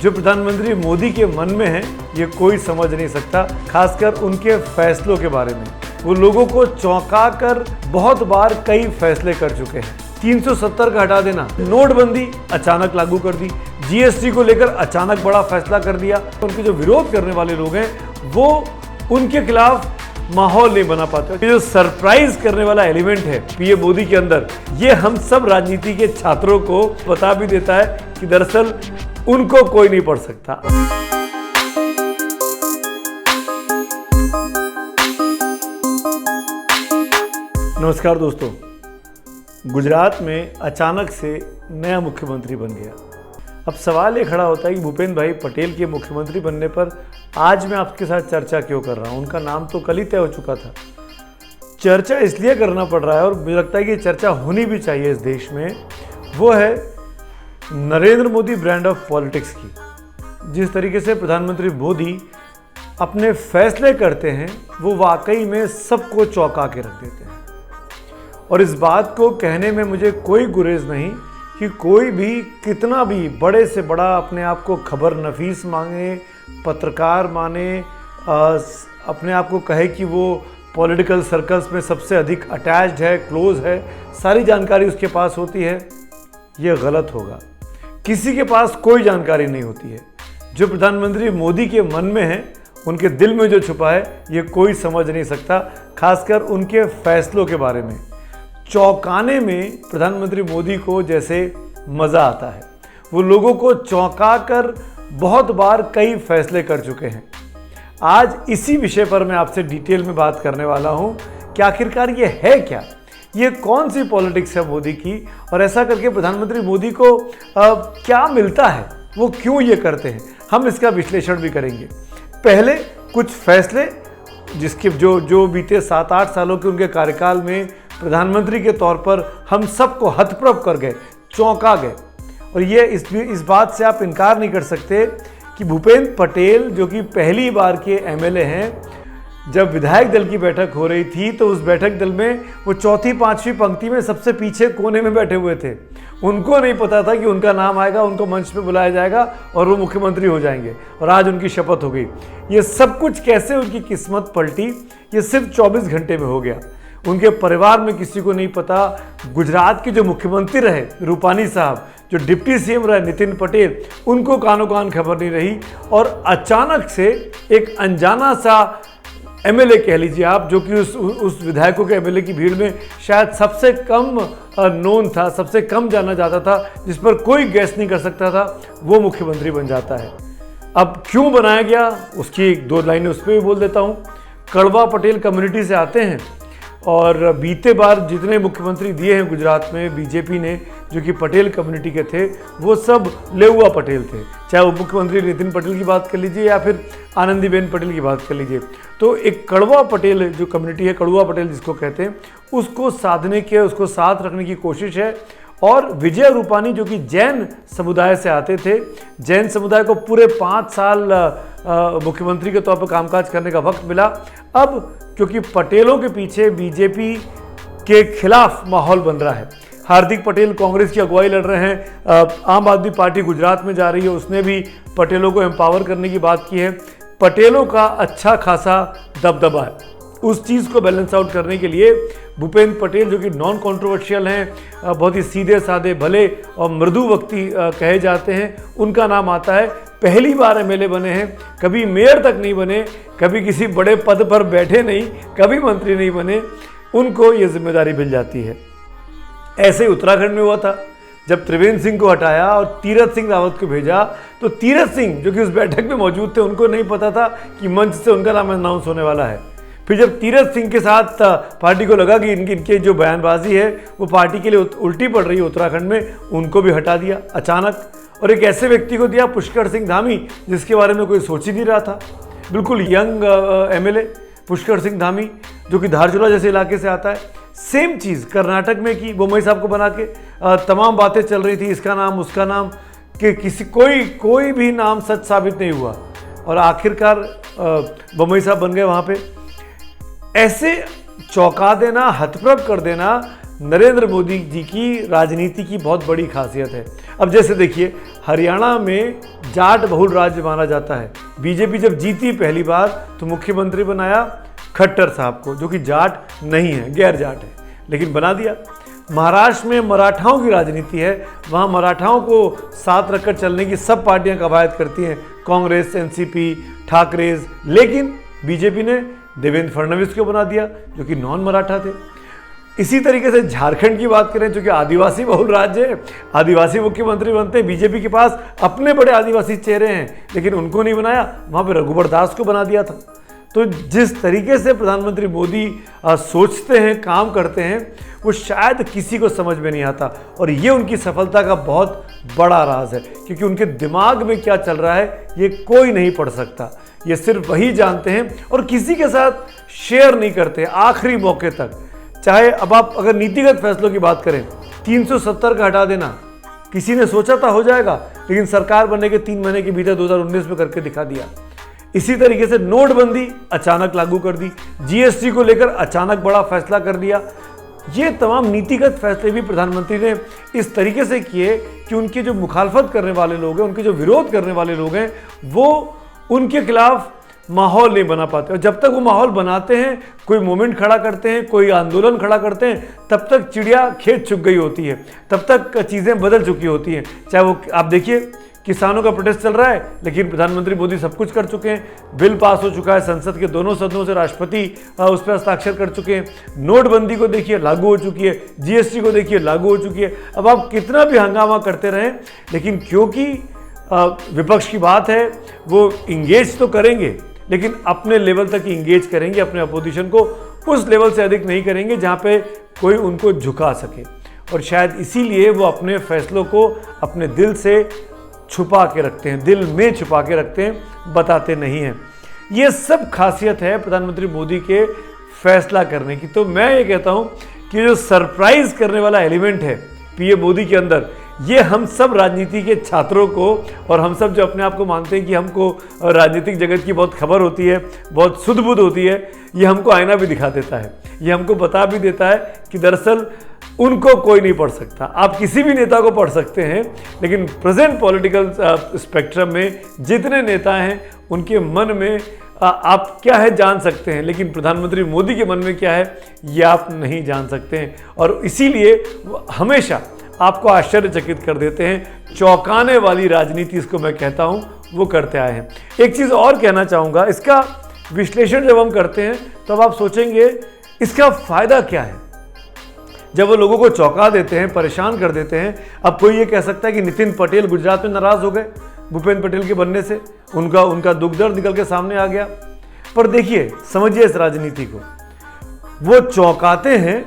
जो प्रधानमंत्री मोदी के मन में है ये कोई समझ नहीं सकता, खासकर उनके फैसलों के बारे में। वो लोगों को चौंका कर बहुत बार कई फैसले कर चुके हैं। 370 का हटा देना, नोटबंदी अचानक लागू कर दी, जीएसटी को लेकर अचानक बड़ा फैसला कर दिया। उनके जो विरोध करने वाले लोग हैं वो उनके खिलाफ माहौल नहीं बना पाते। ये जो सरप्राइज करने वाला एलिमेंट है पीएम मोदी के अंदर, ये हम सब राजनीति के छात्रों को बता भी देता है कि दरअसल उनको कोई नहीं पढ़ सकता। नमस्कार दोस्तों, गुजरात में अचानक से नया मुख्यमंत्री बन गया। अब सवाल ये खड़ा होता है कि भूपेंद्र भाई पटेल के मुख्यमंत्री बनने पर आज मैं आपके साथ चर्चा क्यों कर रहा हूं। उनका नाम तो कल ही तय हो चुका था। चर्चा इसलिए करना पड़ रहा है और मुझे लगता है कि चर्चा होनी भी चाहिए इस देश में, वो है Narendra Modi brand of politics की। जिस तरीके से प्रधानमंत्री मोदी अपने फैसले करते हैं वो वाकई में सबको चौंका के रख देते हैं। और इस बात को कहने में मुझे कोई गुरेज नहीं कि कोई भी कितना भी बड़े से बड़ा अपने आप को खबर नफीस मांगे, पत्रकार माने, अपने आप को कहे कि वो पॉलिटिकल सर्कल्स में सबसे अधिक अटैच्ड है, क्लोज है, सारी जानकारी उसके पास होती है, ये गलत होगा। किसी के पास कोई जानकारी नहीं होती है। जो प्रधानमंत्री मोदी के मन में है, उनके दिल में जो छुपा है, ये कोई समझ नहीं सकता, खासकर उनके फैसलों के बारे में। चौंकाने में प्रधानमंत्री मोदी को जैसे मज़ा आता है। वो लोगों को चौंका कर बहुत बार कई फैसले कर चुके हैं। आज इसी विषय पर मैं आपसे डिटेल में बात करने वाला हूं कि आखिरकार ये है क्या, ये कौन सी पॉलिटिक्स है मोदी की, और ऐसा करके प्रधानमंत्री मोदी को क्या मिलता है, वो क्यों ये करते हैं, हम इसका विश्लेषण भी करेंगे। पहले कुछ फैसले जिसके जो बीते 7-8 सालों के उनके कार्यकाल में प्रधानमंत्री के तौर पर हम सबको हतप्रभ कर गए, चौंका गए। और ये इस बात से आप इनकार नहीं कर सकते कि भूपेंद्र पटेल जो कि पहली बार के एमएलए हैं, जब विधायक दल की बैठक हो रही थी तो उस बैठक दल में वो 4th-5वीं पंक्ति में सबसे पीछे कोने में बैठे हुए थे। उनको नहीं पता था कि उनका नाम आएगा, उनको मंच पे बुलाया जाएगा और वो मुख्यमंत्री हो जाएंगे, और आज उनकी शपथ हो गई। ये सब कुछ कैसे उनकी किस्मत पलटी, ये सिर्फ 24 घंटे में हो गया। उनके परिवार में किसी को नहीं पता। गुजरात के जो मुख्यमंत्री रहे रूपानी साहब, जो डिप्टी सीएम रहे नितिन पटेल, उनको कानों कान खबर नहीं रही। और अचानक से एक अनजाना सा एमएलए कह लीजिए आप, जो कि उस विधायकों के एमएलए की भीड़ में शायद सबसे कम नोन था, सबसे कम जाना जाता था, जिस पर कोई गैस नहीं कर सकता था, वो मुख्यमंत्री बन जाता है। अब क्यों बनाया गया उसकी 1-2 लाइनें उस पर भी बोल देता हूँ। कड़वा पटेल कम्युनिटी से आते हैं और बीते बार जितने मुख्यमंत्री दिए हैं गुजरात में बीजेपी ने, जो कि पटेल कम्युनिटी के थे, वो सब लेउआ पटेल थे। चाहे उप मुख्यमंत्री नितिन पटेल की बात कर लीजिए या फिर आनंदीबेन पटेल की बात कर लीजिए। तो एक कड़वा पटेल जो कम्युनिटी है, कड़वा पटेल जिसको कहते हैं, उसको साधने के, उसको साथ रखने की कोशिश है। और विजय रूपानी जो कि जैन समुदाय से आते थे, जैन समुदाय को पूरे 5 साल मुख्यमंत्री के तौर पर कामकाज करने का वक्त मिला। अब क्योंकि पटेलों के पीछे बीजेपी के खिलाफ माहौल बन रहा है, हार्दिक पटेल कांग्रेस की अगुवाई लड़ रहे हैं, आम आदमी पार्टी गुजरात में जा रही है, उसने भी पटेलों को एम्पावर करने की बात की है। पटेलों का अच्छा खासा दबदबा है। उस चीज़ को बैलेंस आउट करने के लिए भूपेंद्र पटेल जो कि नॉन कंट्रोवर्शियल हैं, बहुत ही सीधे साधे भले और मृदु व्यक्ति कहे जाते हैं, उनका नाम आता है। पहली बार एमएलए बने हैं, कभी मेयर तक नहीं बने, कभी किसी बड़े पद पर बैठे नहीं, कभी मंत्री नहीं बने, उनको ये जिम्मेदारी मिल जाती है। ऐसे ही उत्तराखंड में हुआ था, जब त्रिवेंद्र सिंह को हटाया और तीरथ सिंह रावत को भेजा, तो तीरथ सिंह जो कि उस बैठक में मौजूद थे, उनको नहीं पता था कि मंच से उनका नाम अनाउंस होने वाला है। फिर जब तीरथ सिंह के साथ पार्टी को लगा कि इनकी जो बयानबाजी है वो पार्टी के लिए उल्टी पड़ रही है उत्तराखंड में, उनको भी हटा दिया अचानक। और एक ऐसे व्यक्ति को दिया, पुष्कर सिंह धामी, जिसके बारे में कोई सोच ही नहीं रहा था। बिल्कुल यंग एमएलए पुष्कर सिंह धामी, जो कि धारचूला जैसे इलाके से आता है। सेम चीज़ कर्नाटक में की, बोम्मई साहब को बना के तमाम बातें चल रही थी, इसका नाम उसका नाम, कि किसी कोई भी नाम सच साबित नहीं हुआ। और आखिरकार बोम्मई साहब बन गए वहाँ पे। ऐसे चौंका देना, हतप्रभ कर देना, नरेंद्र मोदी जी की राजनीति की बहुत बड़ी खासियत है। अब जैसे देखिए, हरियाणा में जाट बहुल राज्य माना जाता है। बीजेपी जब जीती पहली बार तो मुख्यमंत्री बनाया खट्टर साहब को, जो कि जाट नहीं है, गैर जाट है, लेकिन बना दिया। महाराष्ट्र में मराठाओं की राजनीति है, वहाँ मराठाओं को साथ रखकर चलने की सब पार्टियां कवायद करती हैं, कांग्रेस, एनसीपी, ठाकरेज, लेकिन बीजेपी ने देवेंद्र फडणवीस को बना दिया जो कि नॉन मराठा थे। इसी तरीके से झारखंड की बात करें, जो कि आदिवासी बहुल राज्य है, आदिवासी मुख्यमंत्री बनते हैं। बीजेपी के पास अपने बड़े आदिवासी चेहरे हैं, लेकिन उनको नहीं बनाया, वहाँ पर रघुवर दास को बना दिया था। तो जिस तरीके से प्रधानमंत्री मोदी सोचते हैं, काम करते हैं, वो शायद किसी को समझ में नहीं आता, और ये उनकी सफलता का बहुत बड़ा राज है, क्योंकि उनके दिमाग में क्या चल रहा है ये कोई नहीं पढ़ सकता। ये सिर्फ वही जानते हैं और किसी के साथ शेयर नहीं करते आखिरी मौके तक। चाहे अब आप अगर नीतिगत फैसलों की बात करें, 370 का हटा देना किसी ने सोचा था हो जाएगा, लेकिन सरकार बनने के 3 महीने के भीतर 2019 में करके दिखा दिया। इसी तरीके से नोटबंदी अचानक लागू कर दी, जीएसटी को लेकर अचानक बड़ा फैसला कर दिया। ये तमाम नीतिगत फैसले भी प्रधानमंत्री ने इस तरीके से किए कि उनके जो मुखालफत करने वाले लोग हैं, उनके जो विरोध करने वाले लोग हैं, वो उनके खिलाफ माहौल नहीं बना पाते। और जब तक वो माहौल बनाते हैं, कोई मूवमेंट खड़ा करते हैं, कोई आंदोलन खड़ा करते हैं, तब तक चिड़िया खेत चुग गई होती है, तब तक चीज़ें बदल चुकी होती हैं। चाहे वो आप देखिए, किसानों का प्रोटेस्ट चल रहा है, लेकिन प्रधानमंत्री मोदी सब कुछ कर चुके हैं, बिल पास हो चुका है, संसद के दोनों सदनों से राष्ट्रपति उस पर हस्ताक्षर कर चुके हैं, नोटबंदी को देखिए लागू हो चुकी है, जीएसटी को देखिए लागू हो चुकी है। अब आप कितना भी हंगामा करते रहें, लेकिन क्योंकि विपक्ष की बात है, वो इंगेज तो करेंगे, लेकिन अपने लेवल तक ही इंगेज करेंगे, अपने अपोजिशन को उस लेवल से अधिक नहीं करेंगे जहाँ पे कोई उनको झुका सके। और शायद इसीलिए वो अपने फैसलों को अपने दिल से छुपा के रखते हैं, दिल में छुपा के रखते हैं, बताते नहीं हैं। ये सब खासियत है प्रधानमंत्री मोदी के फैसला करने की। तो मैं ये कहता हूँ कि जो सरप्राइज करने वाला एलिमेंट है पीएम मोदी के अंदर, ये हम सब राजनीति के छात्रों को, और हम सब जो अपने आप को मानते हैं कि हमको राजनीतिक जगत की बहुत खबर होती है, बहुत सुध बुध होती है, ये हमको आईना भी दिखा देता है। ये हमको बता भी देता है कि दरअसल उनको कोई नहीं पढ़ सकता। आप किसी भी नेता को पढ़ सकते हैं, लेकिन प्रेजेंट पॉलिटिकल स्पेक्ट्रम में जितने नेता हैं, उनके मन में आप क्या है जान सकते हैं, लेकिन प्रधानमंत्री मोदी के मन में क्या है ये आप नहीं जान सकते हैं। और इसीलिए वो हमेशा आपको आश्चर्यचकित कर देते हैं। चौंकाने वाली राजनीति इसको मैं कहता हूं, वो करते आए हैं। एक चीज़ और कहना चाहूँगा, इसका विश्लेषण जब हम करते हैं तब आप सोचेंगे इसका फ़ायदा क्या है। जब वो लोगों को चौंका देते हैं, परेशान कर देते हैं, अब कोई ये कह सकता है कि नितिन पटेल गुजरात में नाराज़ हो गए भूपेंद्र पटेल के बनने से, उनका दुख दर्द निकल के सामने आ गया। पर देखिए, समझिए इस राजनीति को, वो चौंकाते हैं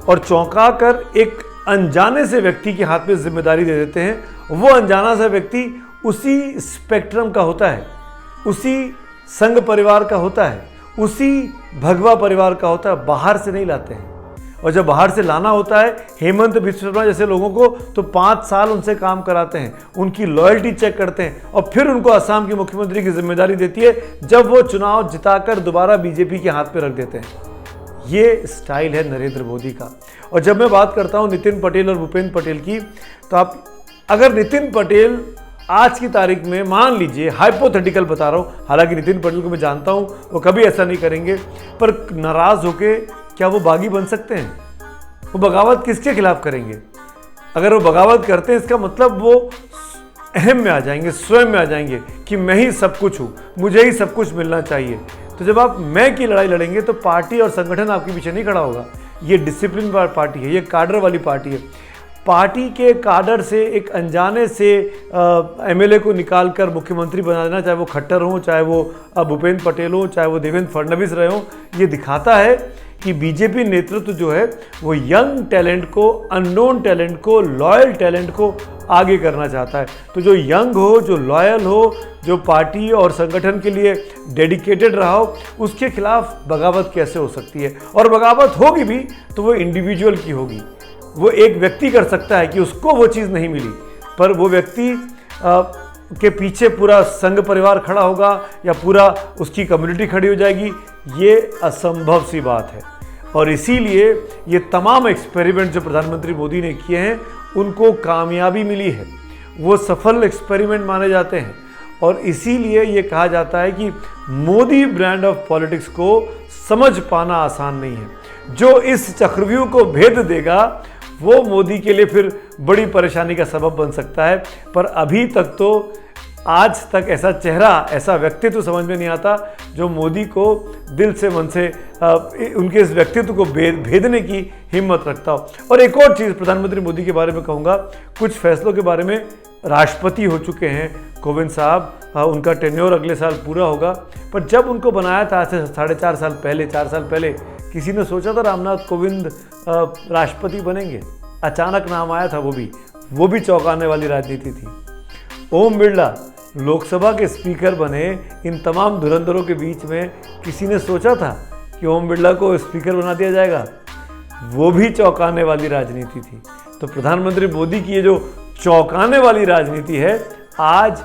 और चौंका कर एक अनजाने से व्यक्ति के हाथ में जिम्मेदारी दे देते हैं। वो अनजाना सा व्यक्ति उसी स्पेक्ट्रम का होता है, उसी संघ परिवार का होता है, उसी भगवा परिवार का होता है, बाहर से नहीं लाते हैं। और जब बाहर से लाना होता है हेमंत बिस्वा शर्मा जैसे लोगों को, तो 5 साल उनसे काम कराते हैं, उनकी लॉयल्टी चेक करते हैं, और फिर उनको असम की मुख्यमंत्री की जिम्मेदारी देती है जब वो चुनाव जिताकर दोबारा बीजेपी के हाथ पे रख देते हैं। ये स्टाइल है नरेंद्र मोदी का। और जब मैं बात करता हूँ नितिन पटेल और भूपेंद्र पटेल की, तो आप अगर नितिन पटेल आज की तारीख में, मान लीजिए हाइपोथेटिकल बता रहा हूँ, हालांकि नितिन पटेल को मैं जानता हूँ वो कभी ऐसा नहीं करेंगे, पर नाराज़ होके क्या वो बागी बन सकते हैं? वो बगावत किसके खिलाफ करेंगे? अगर वो बगावत करते हैं, इसका मतलब वो अहम में आ जाएंगे, स्वयं में आ जाएंगे कि मैं ही सब कुछ हूँ, मुझे ही सब कुछ मिलना चाहिए। तो जब आप मैं की लड़ाई लड़ेंगे तो पार्टी और संगठन आपके पीछे नहीं खड़ा होगा। ये डिसिप्लिन वाली पार्टी है, ये काडर वाली पार्टी है। पार्टी के काडर से एक अनजाने से एमएलए को निकालकर मुख्यमंत्री बना देना, चाहे वो खट्टर हो, चाहे वो भूपेंद्र पटेल हो, चाहे वो देवेंद्र फडणवीस रहे हों, ये दिखाता है कि बीजेपी नेतृत्व जो है वो यंग टैलेंट को, अननोन टैलेंट को, लॉयल टैलेंट को आगे करना चाहता है। तो जो यंग हो, जो लॉयल हो, जो पार्टी और संगठन के लिए डेडिकेटेड रहा हो, उसके खिलाफ बगावत कैसे हो सकती है? और बगावत होगी भी तो वो इंडिविजुअल की होगी। वो एक व्यक्ति कर सकता है कि उसको वो चीज़ नहीं मिली, पर वो व्यक्ति के पीछे पूरा संघ परिवार खड़ा होगा या पूरा उसकी कम्युनिटी खड़ी हो जाएगी, ये असंभव सी बात है। और इसीलिए ये तमाम एक्सपेरिमेंट जो प्रधानमंत्री मोदी ने किए हैं उनको कामयाबी मिली है, वो सफल एक्सपेरिमेंट माने जाते हैं। और इसीलिए ये कहा जाता है कि मोदी ब्रांड ऑफ पॉलिटिक्स को समझ पाना आसान नहीं है। जो इस चक्रव्यूह को भेद देगा वो मोदी के लिए फिर बड़ी परेशानी का सबब बन सकता है। पर अभी तक तो आज तक ऐसा चेहरा, ऐसा व्यक्तित्व समझ में नहीं आता जो मोदी को दिल से, मन से उनके इस व्यक्तित्व को भेदने की हिम्मत रखता हो। और एक और चीज़ प्रधानमंत्री मोदी के बारे में कहूँगा, कुछ फैसलों के बारे में राष्ट्रपति हो चुके हैं कोविंद साहब, उनका टेन्योर अगले साल पूरा होगा। पर जब उनको बनाया था आज से 4.5 साल पहले, 4 साल पहले, किसी ने सोचा था रामनाथ कोविंद राष्ट्रपति बनेंगे? अचानक नाम आया था, वो भी चौंकाने वाली राजनीति थी। ओम बिरला लोकसभा के स्पीकर बने। इन तमाम धुरंधरों के बीच में किसी ने सोचा था कि ओम बिरला को स्पीकर बना दिया जाएगा? वो भी चौंकाने वाली राजनीति थी। तो प्रधानमंत्री मोदी की ये जो चौंकाने वाली राजनीति है, आज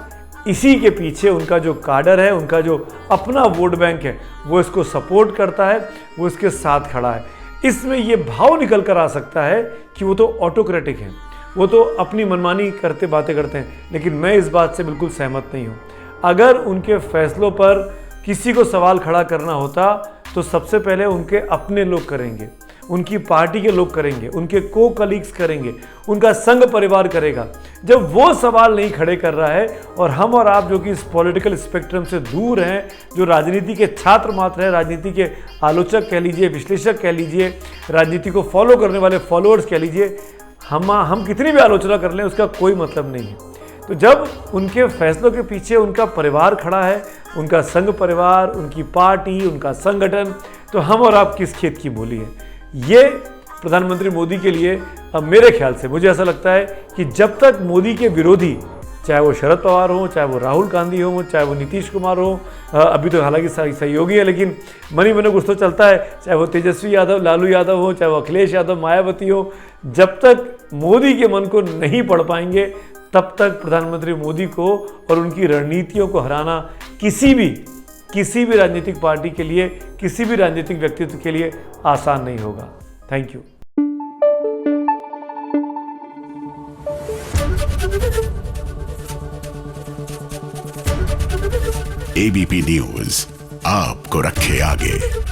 इसी के पीछे उनका जो काडर है, उनका जो अपना वोट बैंक है, वो इसको सपोर्ट करता है, वो इसके साथ खड़ा है। इसमें ये भाव निकल कर आ सकता है कि वो तो ऑटोक्रेटिक हैं, वो तो अपनी मनमानी करते बातें करते हैं, लेकिन मैं इस बात से बिल्कुल सहमत नहीं हूँ। अगर उनके फैसलों पर किसी को सवाल खड़ा करना होता तो सबसे पहले उनके अपने लोग करेंगे, उनकी पार्टी के लोग करेंगे, उनके को कलीग्स करेंगे, उनका संघ परिवार करेगा। जब वो सवाल नहीं खड़े कर रहा है और हम और आप जो कि इस पॉलिटिकल स्पेक्ट्रम से दूर हैं, जो राजनीति के छात्र मात्र हैं, राजनीति के आलोचक कह लीजिए, विश्लेषक कह लीजिए, राजनीति को फॉलो करने वाले फॉलोअर्स कह लीजिए, हम कितनी भी आलोचना कर लें उसका कोई मतलब नहीं है। तो जब उनके फैसलों के पीछे उनका परिवार खड़ा है, उनका संघ परिवार, उनकी पार्टी, उनका संगठन, तो हम और आप किस खेत की बोली है? ये प्रधानमंत्री मोदी के लिए अब मेरे ख्याल से मुझे ऐसा लगता है कि जब तक मोदी के विरोधी, चाहे वो शरद पवार हो, चाहे वो राहुल गांधी हो, चाहे वो नीतीश कुमार हो, अभी तो हालांकि सहयोगी है लेकिन मनी मन कुछ तो चलता है, चाहे वो तेजस्वी यादव, लालू यादव हो, चाहे वो अखिलेश यादव, मायावती हो, जब तक मोदी के मन को नहीं पढ़ पाएंगे तब तक प्रधानमंत्री मोदी को और उनकी रणनीतियों को हराना किसी भी राजनीतिक पार्टी के लिए, किसी भी राजनीतिक व्यक्तित्व के लिए आसान नहीं होगा। Thank you. एबीपी न्यूज आपको रखे आगे।